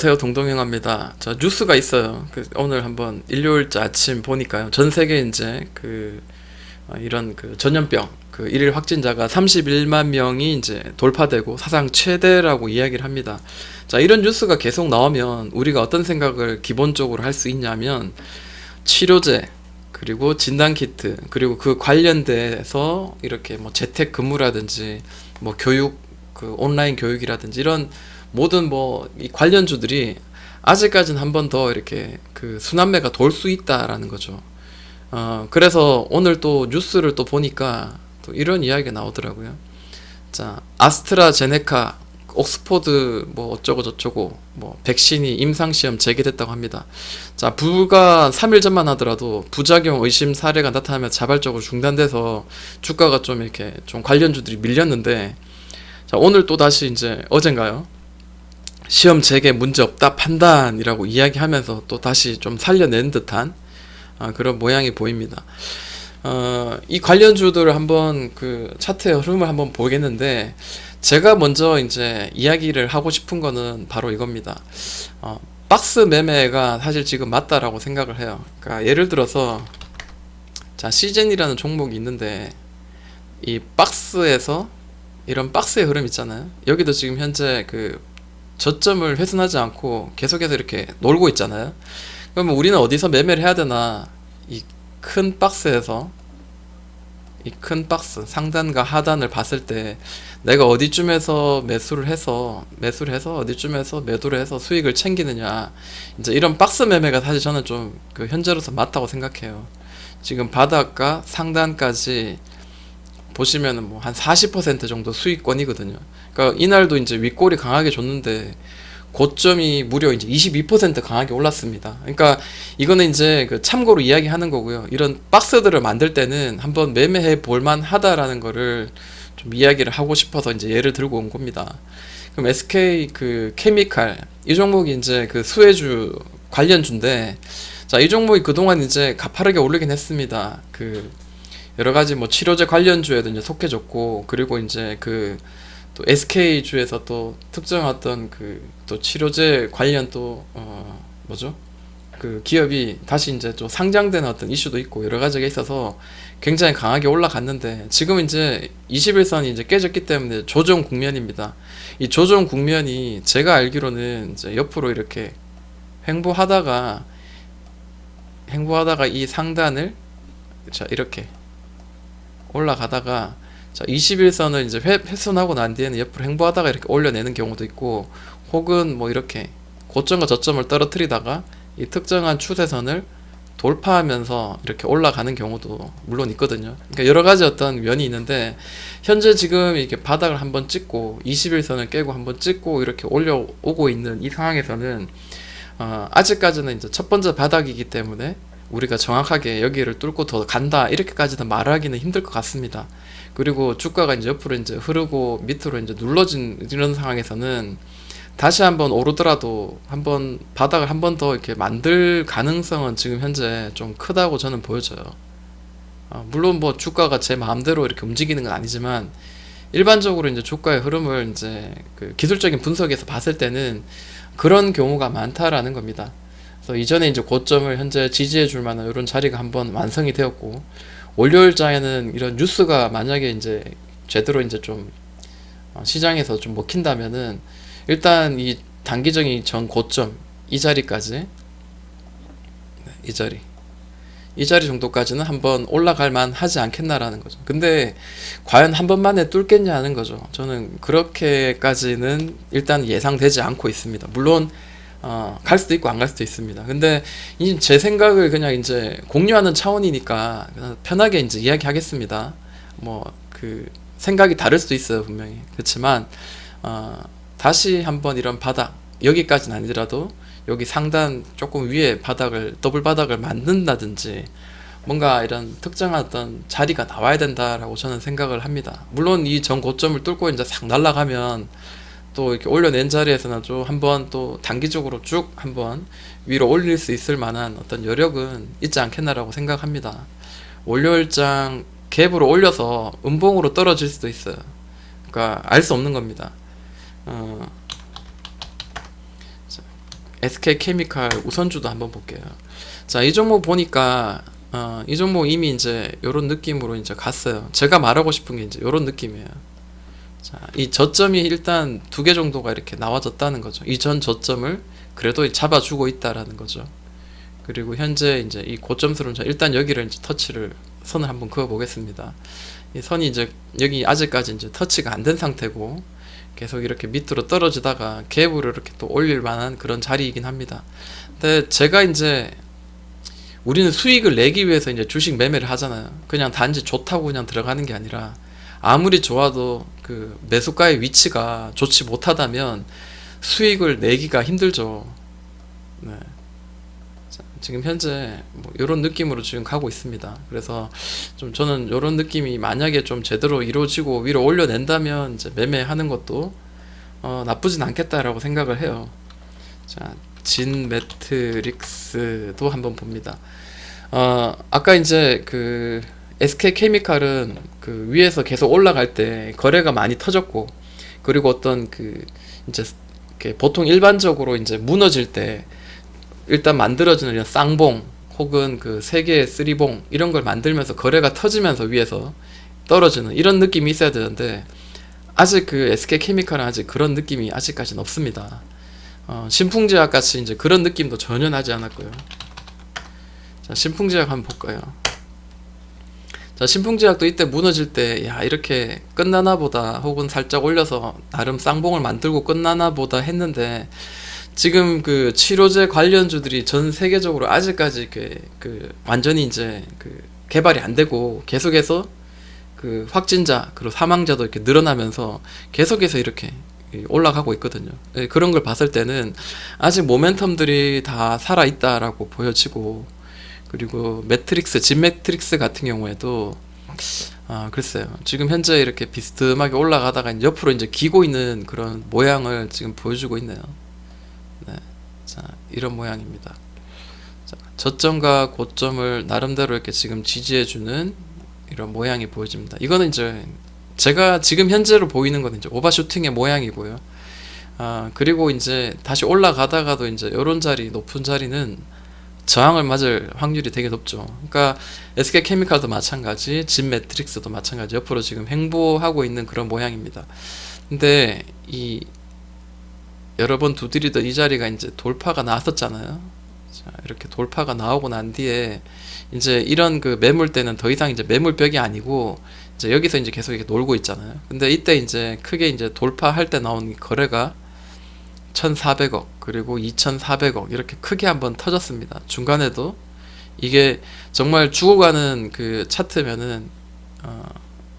안녕하세요, 동동형입니다. 저 뉴스가 있어요. 오늘 한번 일요일자 아침 보니까요. 전 세계 이제 이런 전염병 일일 확진자가 31만 명이 이제 돌파되고 사상 최대라고 이야기를 합니다. 자, 이런 뉴스가 계속 나오면 우리가 어떤 생각을 기본적으로 할 수 있냐면 치료제 그리고 진단키트 그리고 그 관련돼서 이렇게 뭐 재택 근무라든지 뭐 교육 온라인 교육이라든지 이런 모든 뭐 이 관련주들이 아직까지는 한 번 더 이렇게 순환매가 돌 수 있다라는 거죠. 그래서 오늘 또 뉴스를 또 보니까 또 이런 이야기가 나오더라고요. 자, 아스트라제네카, 옥스포드 뭐 어쩌고 저쩌고 뭐 백신이 임상시험 재개됐다고 합니다. 자, 불과 3일 전만 하더라도 부작용 의심 사례가 나타나면 자발적으로 중단돼서 주가가 좀 이렇게 좀 관련주들이 밀렸는데, 자, 오늘 또 다시 이제 어젠가요? 시험 재개 문제 없다 판단이라고 이야기하면서 또 다시 좀 살려낸 듯한 그런 모양이 보입니다. 이 관련주들을 한번 차트의 흐름을 한번 보겠는데, 제가 먼저 이제 이야기를 하고 싶은 거는 바로 이겁니다. 박스 매매가 사실 지금 맞다라고 생각을 해요. 그러니까 예를 들어서 자, 시젠이라는 종목이 있는데 이 박스에서 이런 박스의 흐름 있잖아요. 여기도 지금 현재 저점을 훼손하지 않고 계속해서 이렇게 놀고 있잖아요. 그러면 우리는 어디서 매매를 해야 되나? 이 큰 박스에서, 이 큰 박스 상단과 하단을 봤을 때 내가 어디쯤에서 매수를 해서 어디쯤에서 매도를 해서 수익을 챙기느냐, 이제 이런 박스 매매가 사실 저는 좀 현재로서 맞다고 생각해요. 지금 바닥과 상단까지 보시면은 뭐 한 40% 정도 수익권이거든요. 그러니까 이날도 이제 윗골이 강하게 줬는데 고점이 무려 이제 22% 강하게 올랐습니다. 그러니까 이거는 이제 참고로 이야기하는 거고요. 이런 박스들을 만들 때는 한번 매매해 볼만 하다라는 거를 좀 이야기를 하고 싶어서 이제 예를 들고 온 겁니다. 그럼 SK 케미칼, 이 종목이 이제 수혜주 관련주인데, 자, 이 종목이 그동안 이제 가파르게 오르긴 했습니다. 여러 가지 뭐 치료제 관련주에도 이제 속해졌고, 그리고 이제 또 SK주에서 또 특정 어떤 또 치료제 관련 또 뭐죠? 기업이 다시 이제 좀 상장되는 어떤 이슈도 있고 여러 가지가 있어서 굉장히 강하게 올라갔는데, 지금 이제 21선이 이제 깨졌기 때문에 조정 국면입니다. 이 조정 국면이 제가 알기로는 이제 옆으로 이렇게 횡보하다가 이 상단을 자 이렇게 올라가다가, 자, 21선을 이제 훼손하고 난 뒤에는 옆으로 횡보하다가 이렇게 올려내는 경우도 있고, 혹은 뭐 이렇게 고점과 저점을 떨어뜨리다가 이 특정한 추세선을 돌파하면서 이렇게 올라가는 경우도 물론 있거든요. 그러니까 여러 가지 어떤 면이 있는데, 현재 지금 이렇게 바닥을 한번 찍고 21선을 깨고 한번 찍고 이렇게 올려오고 있는 이 상황에서는 아직까지는 이제 첫 번째 바닥이기 때문에 우리가 정확하게 여기를 뚫고 더 간다 이렇게까지는 말하기는 힘들 것 같습니다. 그리고 주가가 이제 옆으로 이제 흐르고 밑으로 이제 눌러진 이런 상황에서는 다시 한번 오르더라도 한번 바닥을 한 번 더 이렇게 만들 가능성은 지금 현재 좀 크다고 저는 보여져요. 물론 뭐 주가가 제 마음대로 이렇게 움직이는 건 아니지만, 일반적으로 이제 주가의 흐름을 이제 기술적인 분석에서 봤을 때는 그런 경우가 많다라는 겁니다. 그래서 이전에 이제 고점을 현재 지지해 줄 만한 이런 자리가 한번 완성이 되었고, 월요일장에는 이런 뉴스가 만약에 이제 제대로 이제 좀 시장에서 좀 먹힌다면은 일단 이 단기적인 전 고점 이 자리까지, 이 자리 정도까지는 한번 올라갈 만 하지 않겠나라는 거죠. 근데 과연 한 번만에 뚫겠냐 하는 거죠. 저는 그렇게까지는 일단 예상되지 않고 있습니다. 물론 갈 수도 있고 안 갈 수도 있습니다. 근데 제 생각을 그냥 이제 공유하는 차원이니까 그냥 편하게 이제 이야기하겠습니다. 뭐 생각이 다를 수도 있어요, 분명히. 그렇지만 다시 한번 이런 바닥, 여기까지는 아니더라도 여기 상단 조금 위에 바닥을, 더블 바닥을 만든다든지 뭔가 이런 특정한 어떤 자리가 나와야 된다라고 저는 생각을 합니다. 물론 이 전 고점을 뚫고 이제 싹 날아가면 또 이렇게 올려낸 자리에서는 좀 한번 또 단기적으로 쭉 한번 위로 올릴 수 있을 만한 어떤 여력은 있지 않겠나라고 생각합니다. 월요일장 갭으로 올려서 음봉으로 떨어질 수도 있어요. 그러니까 알 수 없는 겁니다. SK케미칼 우선주도 한번 볼게요. 자, 이 종목 보니까 이 종목 이미 이제 요런 느낌으로 이제 갔어요. 제가 말하고 싶은 게 이제 요런 느낌이에요. 자, 이 저점이 일단 두 개 정도가 이렇게 나와졌다는 거죠. 이 전 저점을 그래도 잡아주고 있다라는 거죠. 그리고 현재 이제 이 고점수는 일단 여기를 이제 터치를 선을 한번 그어 보겠습니다. 이 선이 이제 여기 아직까지 이제 터치가 안 된 상태고 계속 이렇게 밑으로 떨어지다가 갭으로 이렇게 또 올릴 만한 그런 자리이긴 합니다. 근데 제가 이제 우리는 수익을 내기 위해서 이제 주식 매매를 하잖아요. 그냥 단지 좋다고 그냥 들어가는 게 아니라 아무리 좋아도 그 매수가의 위치가 좋지 못하다면 수익을 내기가 힘들죠. 네. 자, 지금 현재 뭐 이런 느낌으로 지금 가고 있습니다. 그래서 좀 저는 이런 느낌이 만약에 좀 제대로 이루어지고 위로 올려낸다면 이제 매매하는 것도 나쁘진 않겠다라고 생각을 해요. 자, 진 매트릭스도 한번 봅니다. 아까 이제 그 SK케미칼은 그 위에서 계속 올라갈 때 거래가 많이 터졌고, 그리고 어떤 그 이제 이렇게 보통 일반적으로 이제 무너질 때 일단 만들어지는 이런 쌍봉 혹은 그 세계의 쓰리봉 이런 걸 만들면서 거래가 터지면서 위에서 떨어지는 이런 느낌이 있어야 되는데, 아직 그 SK케미칼은 아직 그런 느낌이 아직까지는 없습니다. 신풍제약 같이 이제 그런 느낌도 전혀 나지 않았고요. 자, 신풍제약 한번 볼까요? 자, 신풍제약도 이때 무너질 때, 야, 이렇게 끝나나 보다, 혹은 살짝 올려서 나름 쌍봉을 만들고 끝나나 보다 했는데, 지금 그 치료제 관련주들이 전 세계적으로 아직까지 그 완전히 이제 그 개발이 안 되고 계속해서 그 확진자 그리고 사망자도 이렇게 늘어나면서 계속해서 이렇게 올라가고 있거든요. 그런 걸 봤을 때는 아직 모멘텀들이 다 살아 있다라고 보여지고, 그리고 매트릭스, 진 매트릭스 같은 경우에도 글쎄요. 지금 현재 이렇게 비스듬하게 올라가다가 이제 옆으로 이제 기고 있는 그런 모양을 지금 보여주고 있네요. 네. 자, 이런 모양입니다. 자, 저점과 고점을 나름대로 이렇게 지금 지지해주는 이런 모양이 보여집니다. 이거는 이제 제가 지금 현재로 보이는 건 이제 오버슈팅의 모양이고요. 그리고 이제 다시 올라가다가도 이제 이런 자리, 높은 자리는 저항을 맞을 확률이 되게 높죠. 그러니까 SK케미칼도 마찬가지, 진 매트릭스도 마찬가지, 옆으로 지금 횡보하고 있는 그런 모양입니다. 근데 이 여러 번 두드리던 이 자리가 이제 돌파가 나왔었잖아요. 자, 이렇게 돌파가 나오고 난 뒤에 이제 이런 그 매물대는 더 이상 이제 매물벽이 아니고 이제 여기서 이제 계속 이렇게 놀고 있잖아요. 근데 이때 이제 크게 이제 돌파할 때 나온 거래가 1,400억 그리고 2,400억 이렇게 크게 한번 터졌습니다. 중간에도 이게 정말 죽어가는 그 차트면은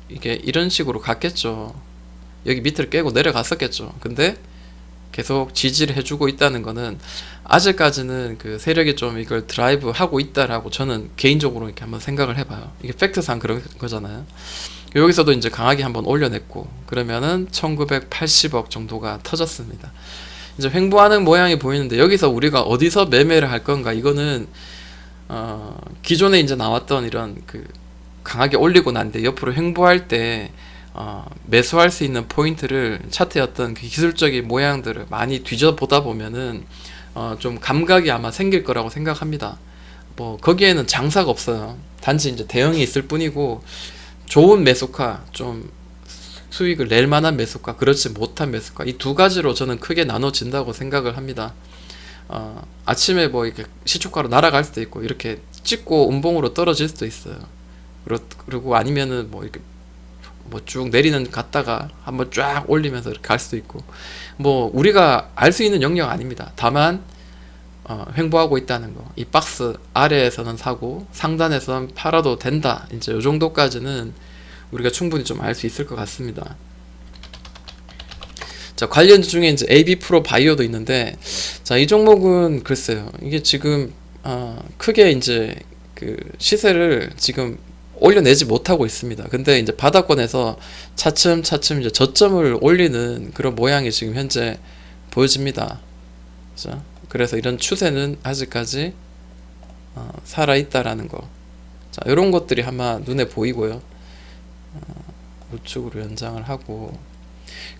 이게 이런 식으로 갔겠죠. 여기 밑을 깨고 내려갔었겠죠. 근데 계속 지지를 해주고 있다는 거는 아직까지는 그 세력이 좀 이걸 드라이브 하고 있다라고 저는 개인적으로 이렇게 한번 생각을 해봐요. 이게 팩트상 그런 거잖아요. 여기서도 이제 강하게 한번 올려냈고, 그러면은 1980억 정도가 터졌습니다. 이제 횡보하는 모양이 보이는데, 여기서 우리가 어디서 매매를 할 건가, 이거는 기존에 이제 나왔던 이런 그 강하게 올리고 난 뒤에 옆으로 횡보할 때 매수할 수 있는 포인트를, 차트의 어떤 그 기술적인 모양들을 많이 뒤져보다 보면은 좀 감각이 아마 생길 거라고 생각합니다. 뭐 거기에는 장사가 없어요. 단지 이제 대응이 있을 뿐이고, 좋은 매수가, 좀 수익을 낼 만한 매수가, 그렇지 못한 매수가, 이 두 가지로 저는 크게 나눠진다고 생각을 합니다. 아침에 뭐 이렇게 시초가로 날아갈 수도 있고, 이렇게 찍고 음봉으로 떨어질 수도 있어요. 그리고 아니면은 뭐 이렇게 뭐 쭉 내리는 갔다가 한번 쫙 올리면서 이렇게 갈 수도 있고, 뭐 우리가 알 수 있는 영역 아닙니다. 다만 횡보하고 있다는 거, 이 박스 아래에서는 사고 상단에서는 팔아도 된다, 이제 요 정도까지는 우리가 충분히 좀 알 수 있을 것 같습니다. 자, 관련주 중에 이제 AB 프로 바이오도 있는데, 자, 이 종목은 글쎄요, 이게 지금 크게 이제 그 시세를 지금 올려내지 못하고 있습니다. 근데 이제 바닥권에서 차츰차츰 이제 저점을 올리는 그런 모양이 지금 현재 보여집니다. 그죠? 그래서 이런 추세는 아직까지 살아있다라는 거. 자, 이런 것들이 아마 눈에 보이고요. 우측으로 연장을 하고,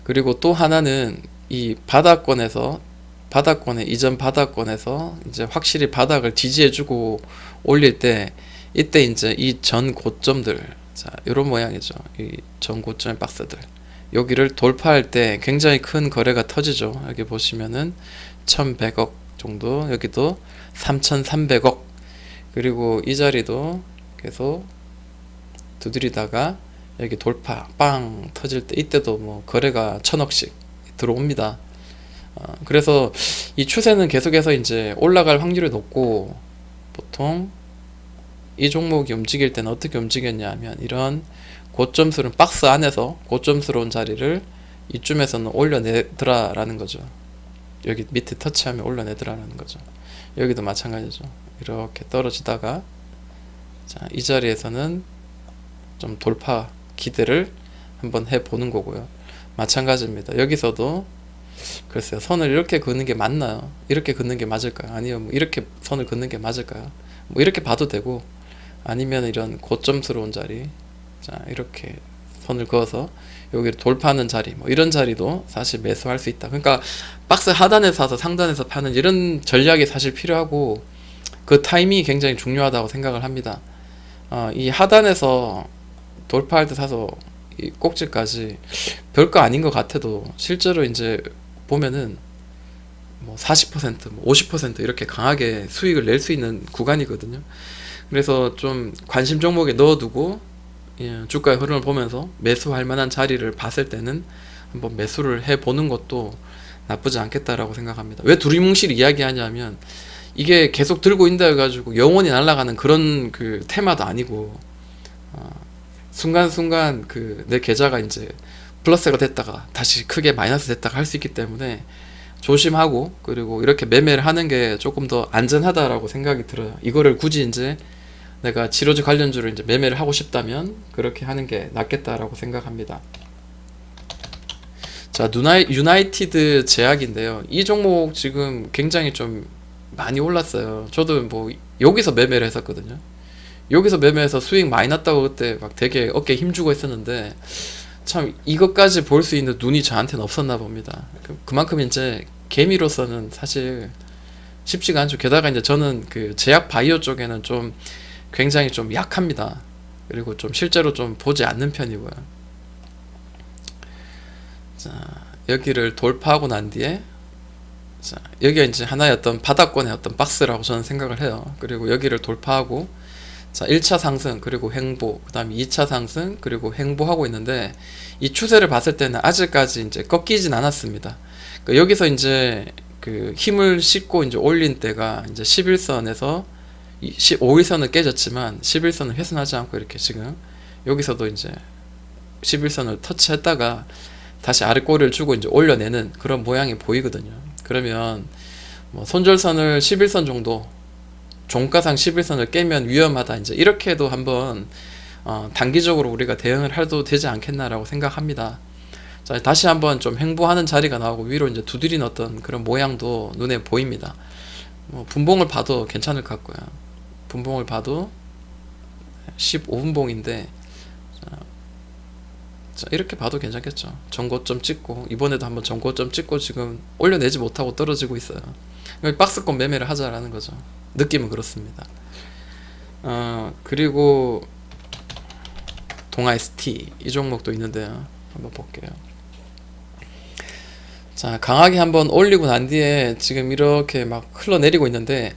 그리고 또 하나는 이 바닥권에서 바닥권에 이전 바닥권에서 이제 확실히 바닥을 지지해주고 올릴 때 이때 이제 이 전 고점들 자 이런 모양이죠. 이 전 고점의 박스들 여기를 돌파할 때 굉장히 큰 거래가 터지죠. 여기 보시면은 1100억 정도 여기도 3300억 그리고 이 자리도 계속 두드리다가 여기 돌파 빵 터질 때 이때도 뭐 거래가 1000억씩 들어옵니다. 그래서 이 추세는 계속해서 이제 올라갈 확률이 높고 보통 이 종목이 움직일 때는 어떻게 움직였냐 하면 이런 고점스러운 박스 안에서 고점스러운 자리를 이쯤에서는 올려내더라 라는 거죠. 여기 밑에 터치하면 올려내더라 라는 거죠. 여기도 마찬가지죠. 이렇게 떨어지다가 자, 이 자리에서는 좀 돌파 기대를 한번 해보는 거고요. 마찬가지입니다. 여기서도 글쎄요, 선을 이렇게 긋는 게 맞나요? 이렇게 긋는 게 맞을까요? 아니면 뭐 이렇게 선을 긋는 게 맞을까요? 뭐 이렇게 봐도 되고 아니면 이런 고점스러운 자리 자 이렇게 선을 그어서 여기를 돌파하는 자리 뭐 이런 자리도 사실 매수할 수 있다. 그러니까 박스 하단에서 사서 상단에서 파는 이런 전략이 사실 필요하고 그 타이밍이 굉장히 중요하다고 생각을 합니다. 이 하단에서 돌파할 때 사서 이 꼭지까지 별거 아닌 것 같아도 실제로 이제 보면은 뭐 40%, 뭐 50% 이렇게 강하게 수익을 낼 수 있는 구간이거든요. 그래서 좀 관심 종목에 넣어두고 예, 주가의 흐름을 보면서 매수할 만한 자리를 봤을 때는 한번 매수를 해보는 것도 나쁘지 않겠다라고 생각합니다. 왜 두리뭉실 이야기하냐면 이게 계속 들고 있다 해가지고 영원히 날아가는 그런 그 테마도 아니고 순간순간 그 내 계좌가 이제 플러스가 됐다가 다시 크게 마이너스 됐다가 할 수 있기 때문에 조심하고 그리고 이렇게 매매를 하는 게 조금 더 안전하다라고 생각이 들어요. 이거를 굳이 이제 내가 지로즈 관련주를 이제 매매를 하고 싶다면 그렇게 하는 게 낫겠다라고 생각합니다. 자, 유나이티드 제약인데요. 이 종목 지금 굉장히 좀 많이 올랐어요. 저도 뭐 여기서 매매를 했었거든요. 여기서 매매해서 수익 많이 났다고 그때 막 되게 어깨에 힘주고 했었는데 참 이것까지 볼 수 있는 눈이 저한테는 없었나 봅니다. 그만큼 이제 개미로서는 사실 쉽지가 않죠. 게다가 이제 저는 그 제약 바이오 쪽에는 좀 굉장히 좀 약합니다. 그리고 좀 실제로 좀 보지 않는 편이고요. 자, 여기를 돌파하고 난 뒤에 자, 여기가 이제 하나의 어떤 바닥권의 어떤 박스라고 저는 생각을 해요. 그리고 여기를 돌파하고 자, 1차 상승 그리고 횡보 그 다음에 2차 상승 그리고 횡보하고 있는데 이 추세를 봤을 때는 아직까지 이제 꺾이진 않았습니다. 그러니까 여기서 이제 그 힘을 싣고 이제 올린 때가 이제 11선에서 5일선은 깨졌지만 11선을 훼손하지 않고 이렇게 지금 여기서도 이제 11선을 터치했다가 다시 아래 꼬리를 주고 이제 올려내는 그런 모양이 보이거든요. 그러면 뭐 손절선을 11선 정도 종가상 11선을 깨면 위험하다 이제 이렇게도 한번 단기적으로 우리가 대응을 해도 되지 않겠나라고 생각합니다. 자, 다시 한번 좀 횡보하는 자리가 나오고 위로 이제 두드린 어떤 그런 모양도 눈에 보입니다. 뭐 분봉을 봐도 괜찮을 것 같고요. 분봉을 봐도 15분봉인데 자, 이렇게 봐도 괜찮겠죠. 전고점 찍고 이번에도 한번 전고점 찍고 지금 올려내지 못하고 떨어지고 있어요. 박스권 매매를 하자라는 거죠. 느낌은 그렇습니다. 그리고 동아 ST 이 종목도 있는데요. 한번 볼게요. 자, 강하게 한번 올리고 난 뒤에 지금 이렇게 막 흘러내리고 있는데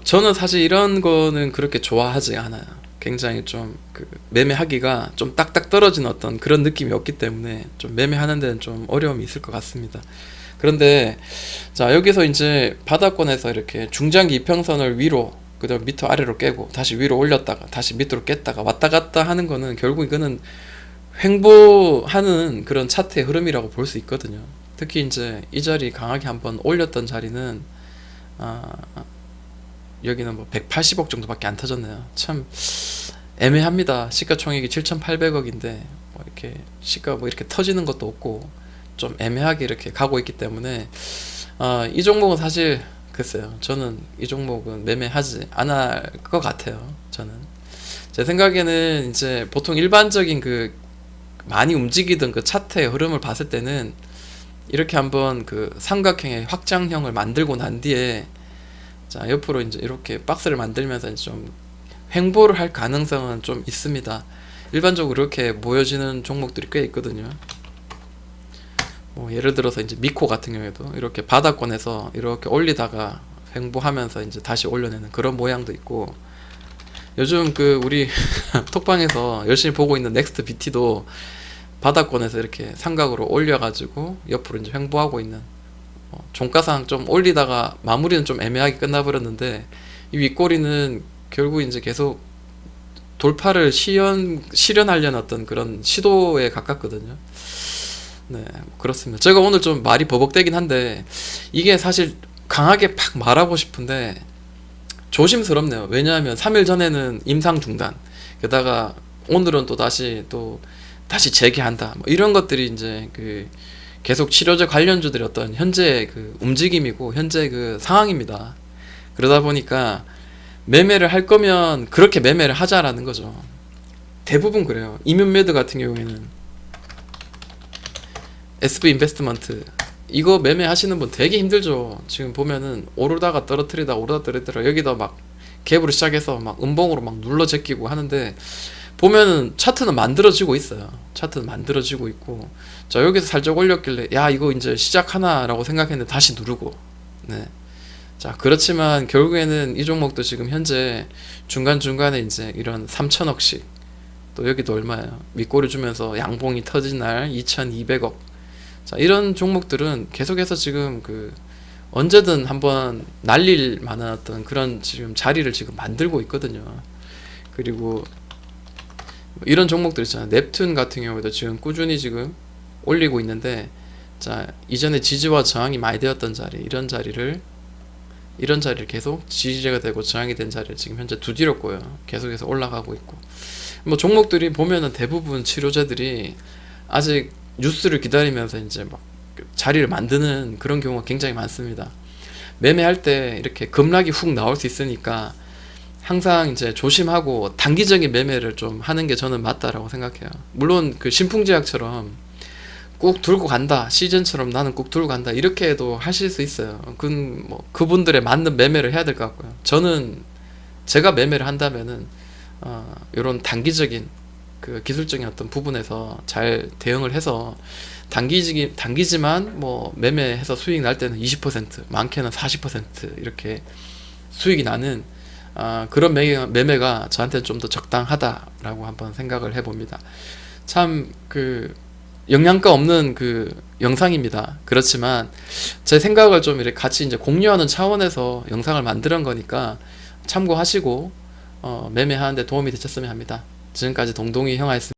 저는 사실 이런 거는 그렇게 좋아하지 않아요. 굉장히 좀 그 매매하기가 좀 딱딱 떨어진 어떤 그런 느낌이 없기 때문에 좀 매매하는 데는 좀 어려움이 있을 것 같습니다. 그런데 자, 여기서 이제 바닥권에서 이렇게 중장기 이평선을 위로 그다음 밑으로 아래로 깨고 다시 위로 올렸다가 다시 밑으로 깼다가 왔다 갔다 하는 거는 결국 이거는 횡보하는 그런 차트의 흐름이라고 볼 수 있거든요. 특히 이제 이 자리 강하게 한번 올렸던 자리는 여기는 뭐 180억 정도밖에 안 터졌네요. 참 애매합니다. 시가총액이 7,800억인데 뭐 이렇게 시가 뭐 이렇게 터지는 것도 없고 좀 애매하게 이렇게 가고 있기 때문에 이 종목은 사실 글쎄요. 저는 이 종목은 매매하지 않을 것 같아요. 저는 제 생각에는 이제 보통 일반적인 그 많이 움직이던 그 차트의 흐름을 봤을 때는 이렇게 한번 그 삼각형의 확장형을 만들고 난 뒤에 자 옆으로 이제 이렇게 박스를 만들면서 이제 좀 횡보를 할 가능성은 좀 있습니다. 일반적으로 이렇게 모여지는 종목들이 꽤 있거든요. 뭐 예를 들어서 이제 미코 같은 경우에도 이렇게 바닥권에서 이렇게 올리다가 횡보하면서 이제 다시 올려내는 그런 모양도 있고, 요즘 그 우리 톡방에서 열심히 보고 있는 넥스트 BT도 바닥권에서 이렇게 삼각으로 올려가지고 옆으로 이제 횡보하고 있는, 종가상 좀 올리다가 마무리는 좀 애매하게 끝나버렸는데 이 윗꼬리는 결국 이제 계속 돌파를 실현하려는 어떤 그런 시도에 가깝거든요. 네, 그렇습니다. 제가 오늘 좀 말이 버벅대긴 한데 이게 사실 강하게 팍 말하고 싶은데 조심스럽네요. 왜냐하면 3일 전에는 임상 중단, 게다가 오늘은 또 다시 재개한다. 뭐 이런 것들이 이제 그 계속 치료제 관련주들의 어떤 현재 그 움직임이고 현재 그 상황입니다. 그러다 보니까 매매를 할 거면 그렇게 매매를 하자라는 거죠. 대부분 그래요. 이뮨메드 같은 경우에는 SV 인베스트먼트 이거 매매하시는 분 되게 힘들죠. 지금 보면은 오르다가 떨어뜨리다 오르다 떨어뜨려 여기다 막 갭으로 시작해서 막 음봉으로 막 눌러 제끼고 하는데 보면은 차트는 만들어지고 있어요. 차트는 만들어지고 있고, 자 여기서 살짝 올렸길래 야 이거 이제 시작하나 라고 생각했는데 다시 누르고, 네. 자 그렇지만 결국에는 이 종목도 지금 현재 중간중간에 이제 이런 3천억씩, 또 여기도 얼마예요, 밑꼬리 주면서 양봉이 터진 날 2200억, 자 이런 종목들은 계속해서 지금 그 언제든 한번 날릴 만한 어떤 그런 지금 자리를 지금 만들고 있거든요. 그리고 이런 종목들 있잖아요. 넵튠 같은 경우에도 지금 꾸준히 지금 올리고 있는데, 자 이전에 지지와 저항이 많이 되었던 자리, 이런 자리를 계속 지지가 되고 저항이 된 자리를 지금 현재 두드렸고요. 계속해서 올라가고 있고, 뭐 종목들이 보면은 대부분 치료제들이 아직 뉴스를 기다리면서 이제 막 자리를 만드는 그런 경우가 굉장히 많습니다. 매매할 때 이렇게 급락이 훅 나올 수 있으니까 항상 이제 조심하고 단기적인 매매를 좀 하는 게 저는 맞다라고 생각해요. 물론 그 신풍제약처럼 꾹 들고 간다, 시즌처럼 나는 꾹 들고 간다 이렇게 해도 하실 수 있어요. 그건 뭐 그분들의 맞는 매매를 해야 될 것 같고요. 저는 제가 매매를 한다면은 이런 단기적인 그 기술적인 어떤 부분에서 잘 대응을 해서 단기지만 뭐 매매해서 수익 날 때는 20%, 많게는 40% 이렇게 수익이 나는 그런 매매가 저한테는 좀 더 적당하다라고 한번 생각을 해봅니다. 참 그 영양가 없는 그 영상입니다. 그렇지만 제 생각을 좀 이렇게 같이 이제 공유하는 차원에서 영상을 만드는 거니까 참고하시고 매매하는데 도움이 되셨으면 합니다. 지금까지 동동이 형아였습니다.